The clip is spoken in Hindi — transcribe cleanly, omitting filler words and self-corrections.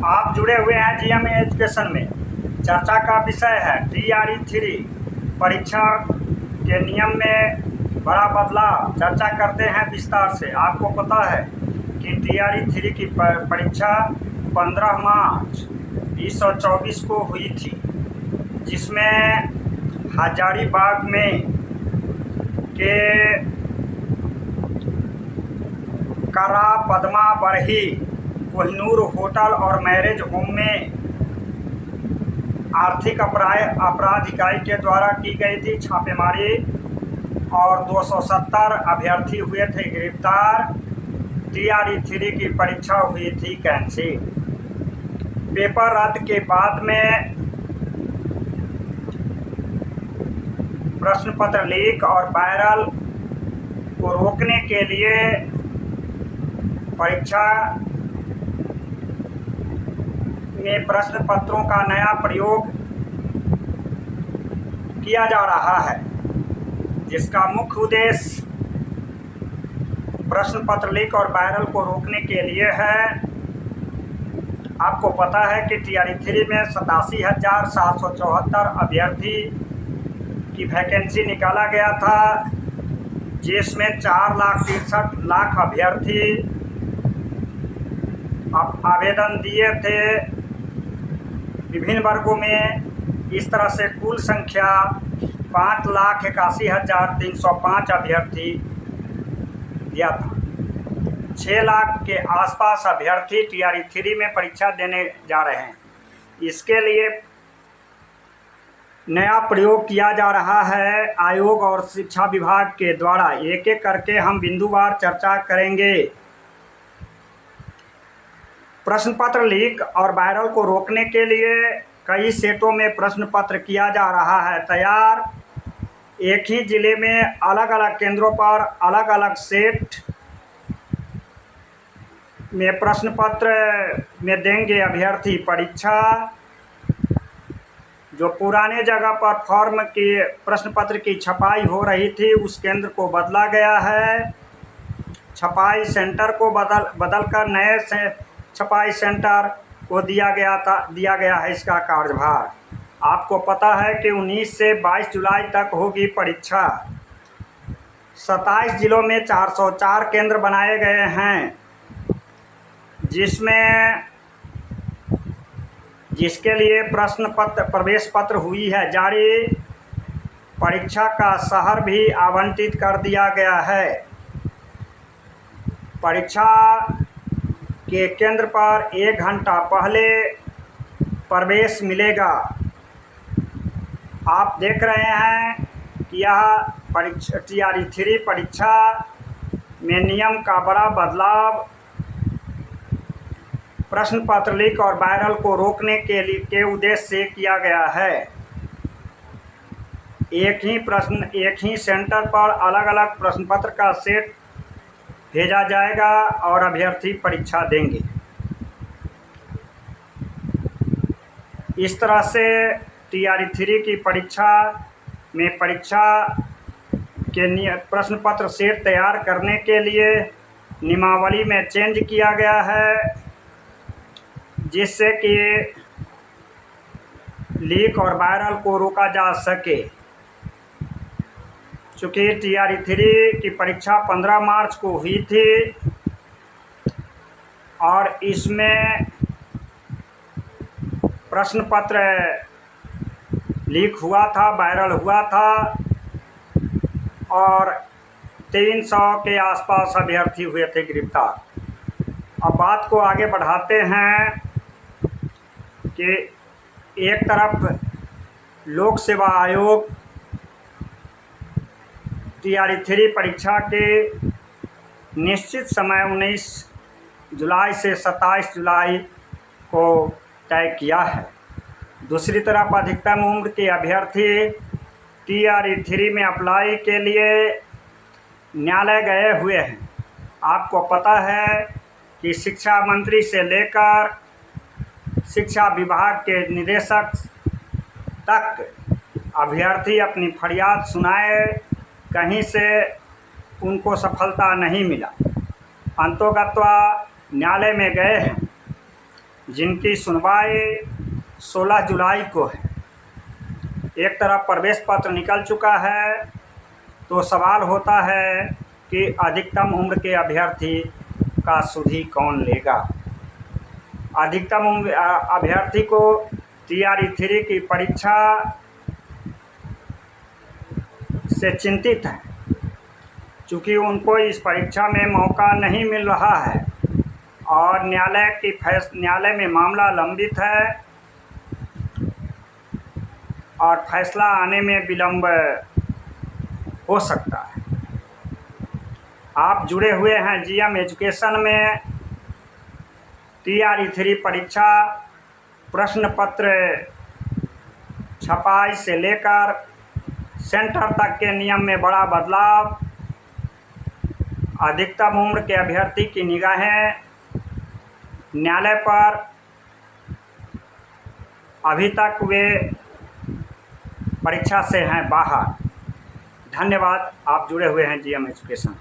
आप जुड़े हुए हैं जीएम एजुकेशन में। चर्चा का विषय है टीआरई 3 परीक्षा के नियम में बड़ा बदलाव। चर्चा करते हैं विस्तार से। आपको पता है कि टीआरई 3 की परीक्षा 15 मार्च 2024 को हुई थी, जिसमें हजारीबाग में के करा पद्मा बरही कोहिनूर होटल और मैरिज होम में आर्थिक अपराध इकाई के द्वारा की गई थी छापेमारी और 270 अभ्यर्थी हुए थे गिरफ्तार। टीआरई 3 की परीक्षा हुई थी कैंसिल। पेपर रद्द के बाद में प्रश्न पत्र लीक और वायरल को रोकने के लिए परीक्षा में प्रश्न पत्रों का नया प्रयोग किया जा रहा है, जिसका मुख्य उद्देश्य प्रश्न पत्र लीक और वायरल को रोकने के लिए है। आपको पता है कि टीआरई 3 में 87,774 अभ्यर्थी की वैकेंसी निकाला गया था, जिसमें 4,63,00,000 अभ्यर्थी आवेदन दिए थे विभिन्न वर्गों में। इस तरह से कुल संख्या 5,81,305 अभ्यर्थी दिया था। 6 लाख के आसपास अभ्यर्थी टीआरई 3 में परीक्षा देने जा रहे हैं। इसके लिए नया प्रयोग किया जा रहा है आयोग और शिक्षा विभाग के द्वारा। एक एक करके हम बिंदुवार चर्चा करेंगे। प्रश्न पत्र लीक और वायरल को रोकने के लिए कई सेटों में प्रश्न पत्र किया जा रहा है तैयार। एक ही जिले में अलग अलग केंद्रों पर अलग अलग सेट में प्रश्न पत्र में देंगे अभ्यर्थी परीक्षा। जो पुराने जगह पर फॉर्म की प्रश्न पत्र की छपाई हो रही थी, उस केंद्र को बदला गया है। छपाई सेंटर को बदलकर नए से छपाई सेंटर को दिया गया है इसका कार्यभार। आपको पता है कि 19 से 22 जुलाई तक होगी परीक्षा। 27 जिलों में 404 केंद्र बनाए गए हैं, जिसके लिए प्रवेश पत्र हुई है जारी। परीक्षा का शहर भी आवंटित कर दिया गया है। परीक्षा के केंद्र पर 1 घंटा पहले प्रवेश मिलेगा। आप देख रहे हैं कि यह टीआरई 3 परीक्षा में नियम का बड़ा बदलाव प्रश्न पत्र लीक और वायरल को रोकने के उद्देश्य से किया गया है। एक ही सेंटर पर अलग अलग प्रश्न पत्र का सेट भेजा जाएगा और अभ्यर्थी परीक्षा देंगे। इस तरह से टीआरई 3 की परीक्षा में परीक्षा के प्रश्न पत्र सेट तैयार करने के लिए नियमावली में चेंज किया गया है, जिससे कि लीक और वायरल को रोका जा सके। चूँकि टीआरई 3 की परीक्षा 15 मार्च को हुई थी और इसमें प्रश्न पत्र लीक हुआ था, वायरल हुआ था और 300 के आसपास अभ्यर्थी हुए थे गिरफ्तार। अब बात को आगे बढ़ाते हैं कि एक तरफ लोक सेवा आयोग टीआरई 3 परीक्षा के निश्चित समय 19 जुलाई से 27 जुलाई को तय किया है। दूसरी तरफ अधिकतम उम्र के अभ्यर्थी टीआरई 3 में अप्लाई के लिए न्यायालय गए हुए हैं। आपको पता है कि शिक्षा मंत्री से लेकर शिक्षा विभाग के निदेशक तक अभ्यर्थी अपनी फरियाद सुनाए, कहीं से उनको सफलता नहीं मिला। अंततोगत्वा न्यायालय में गए हैं, जिनकी सुनवाई 16 जुलाई को है। एक तरफ प्रवेश पत्र निकल चुका है, तो सवाल होता है कि अधिकतम उम्र के अभ्यर्थी का सुधि कौन लेगा। अधिकतम उम्र अभ्यर्थी को TRE 3 की परीक्षा से चिंतित है, चूँकि उनको इस परीक्षा में मौका नहीं मिल रहा है और न्यायालय में मामला लंबित है और फैसला आने में विलंब हो सकता है। आप जुड़े हुए हैं GM एजुकेशन में। TRE 3 परीक्षा प्रश्न पत्र छपाई से लेकर सेंटर तक के नियम में बड़ा बदलाव, अधिकतम उम्र के अभ्यर्थी की निगाहें न्यायालय पर, अभी तक वे परीक्षा से हैं बाहर। धन्यवाद, आप जुड़े हुए हैं GM एजुकेशन।